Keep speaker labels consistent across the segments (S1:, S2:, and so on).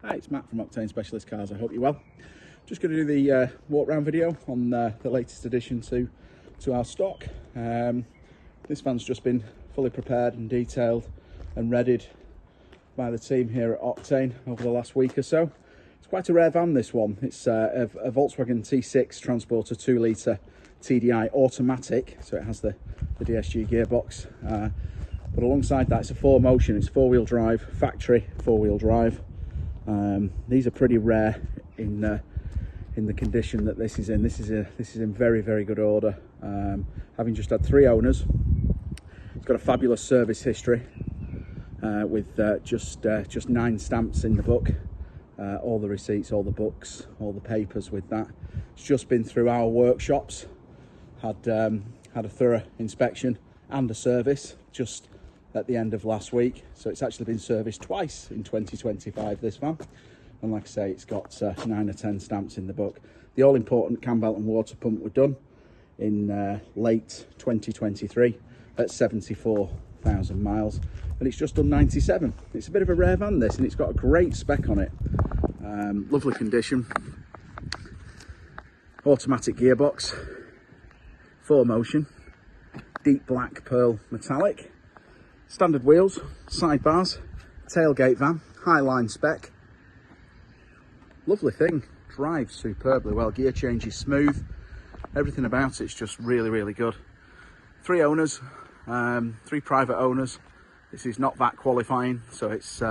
S1: Hi, it's Matt from Octane Specialist Cars. I hope you're well. Just going to do the walk round video on the latest addition to our stock. This van's just been fully prepared and detailed and readied by the team here at Octane over the last week or so. It's quite a rare van, this one. It's a Volkswagen T6 Transporter 2 litre TDI automatic, so it has the DSG gearbox. But alongside that, it's a Motion. It's four-wheel drive, factory four-wheel drive. These are pretty rare in the condition that this is in. This is in very, very good order. Having just had 3 owners, it's got a fabulous service history with just 9 stamps in the book. All the receipts, all the books, all the papers with that. It's just been through our workshops, had a thorough inspection and a service just at the end of last week. So it's actually been serviced twice in 2025, this van. And like I say, it's got 9 or 10 stamps in the book. The all-important cam belt and water pump were done in late 2023 at 74,000 miles. And it's just done 97. It's a bit of a rare van, this, and it's got a great spec on it. Lovely condition. Automatic gearbox, 4Motion, deep black pearl metallic. Standard wheels, sidebars, tailgate van, highline spec. Lovely thing, drives superbly well, gear change is smooth, everything about it's just really, really good. 3 owners, 3 private owners. This is not VAT qualifying, so it's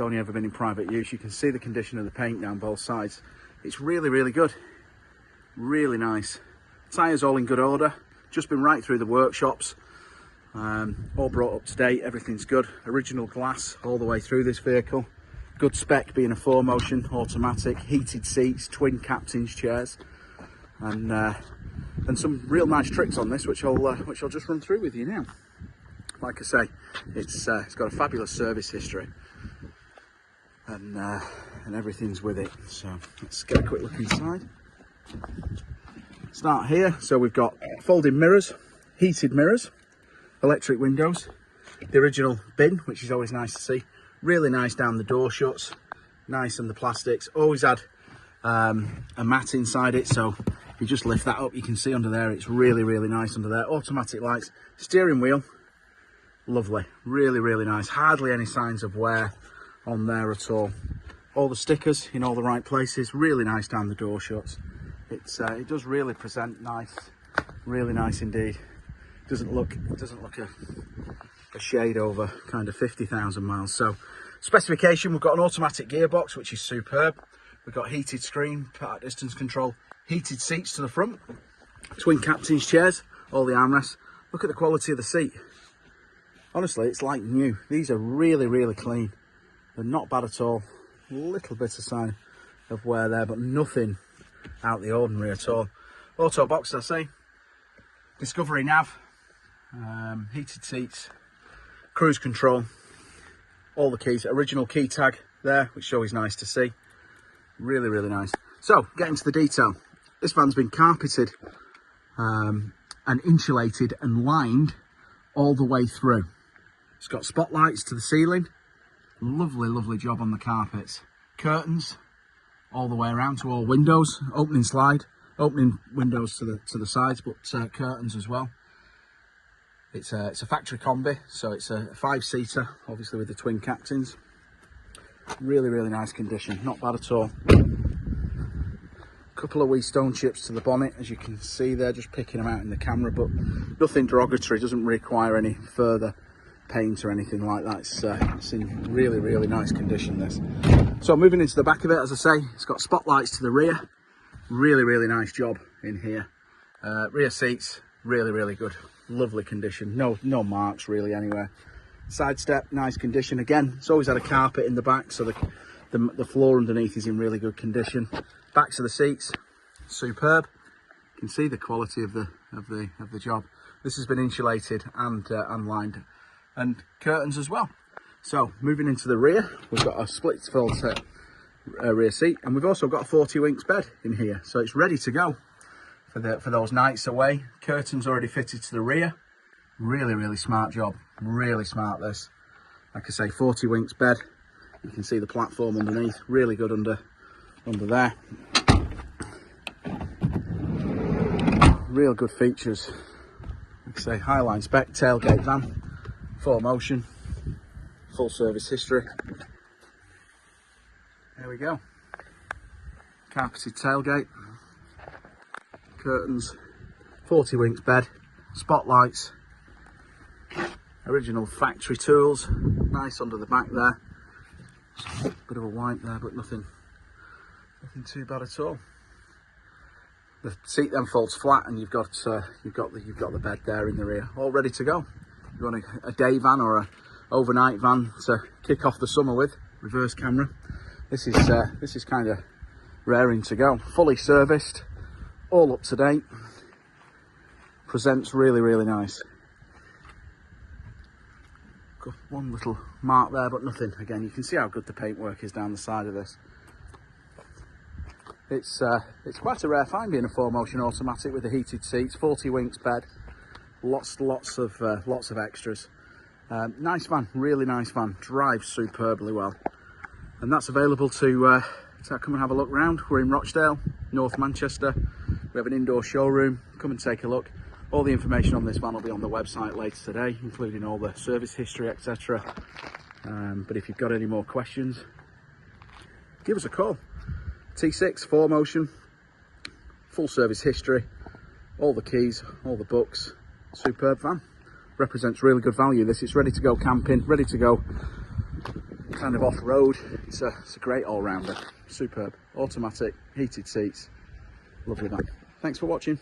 S1: only ever been in private use. You can see the condition of the paint down both sides. It's really, really good, really nice. Tyres all in good order, just been right through the workshops. All brought up to date, everything's good. Original glass all the way through this vehicle. Good spec, being a 4Motion automatic, heated seats, twin captain's chairs, and some real nice tricks on this, which I'll just run through with you now. Like I say, it's got a fabulous service history, and everything's with it. So let's get a quick look inside. Start here. So we've got folding mirrors, heated mirrors, electric windows, the original bin, which is always nice to see. Really nice down the door shuts, nice on the plastics. Always had a mat inside it, so if you just lift that up, you can see under there, it's really, really nice under there. Automatic lights, steering wheel, lovely, really, really nice. Hardly any signs of wear on there at all. All the stickers in all the right places, really nice down the door shuts. It does really present nice, really nice indeed. Doesn't look a shade over kind of 50,000 miles. So specification, we've got an automatic gearbox, which is superb. We've got heated screen, park distance control, heated seats to the front, twin captain's chairs, all the armrests. Look at the quality of the seat. Honestly, it's like new. These are really, really clean. They're not bad at all. A little bit of sign of wear there, but nothing out the ordinary at all. Auto box, I say. Discovery nav. Heated seats, cruise control, all the keys, original key tag there, which is always nice to see. Really, really nice. So getting to the detail, this van's been carpeted and insulated and lined all the way through. It's got spotlights to the ceiling, lovely, lovely job on the carpets. Curtains all the way around to all windows, opening windows to the sides, but curtains as well. It's a factory combi, so it's a 5-seater, obviously with the twin captains. Really, really nice condition, not bad at all. Couple of wee stone chips to the bonnet, as you can see there, just picking them out in the camera, but nothing derogatory, doesn't require any further paint or anything like that. It's in really, really nice condition, this. So moving into the back of it, as I say, it's got spotlights to the rear. Really, really nice job in here. Rear seats, really, really good. Lovely condition, no marks really anywhere. Side step, nice condition. Again, it's always had a carpet in the back, so the floor underneath is in really good condition. Backs of the seats, superb. You can see the quality of the job. This has been insulated and lined, and curtains as well. So moving into the rear, we've got a split fold set rear seat, and we've also got a 40 winks bed in here, so it's ready to go for those nights away. Curtains already fitted to the rear. Really, really smart job. Really smart, this. Like I say, 40 winks bed. You can see the platform underneath, really good under there. Real good features. Like I say, highline spec, tailgate van, 4Motion, full service history. There we go. Carpeted tailgate, curtains, 40 winks bed, spotlights, original factory tools, nice under the back there. Bit of a wipe there, but nothing too bad at all. The seat then folds flat, and you've got the bed there in the rear, all ready to go. You want a day van or a overnight van to kick off the summer with. Reverse camera. This is kind of raring to go. Fully serviced, all up to date. Presents really, really nice. Got one little mark there, but nothing. Again, you can see how good the paintwork is down the side of this. It's quite a rare find being a 4Motion automatic with the heated seats, 40 winks bed, lots of extras. Nice van, really nice van. Drives superbly well, and that's available to come and have a look round. We're in Rochdale, North Manchester. We have an indoor showroom. Come and take a look. All the information on this van will be on the website later today, including all the service history, etc. But if you've got any more questions, give us a call. T6, 4Motion, full service history, all the keys, all the books, superb van. Represents really good value. It's ready to go camping, ready to go kind of off-road. It's a great all-rounder, superb, automatic, heated seats, lovely van. Thanks for watching.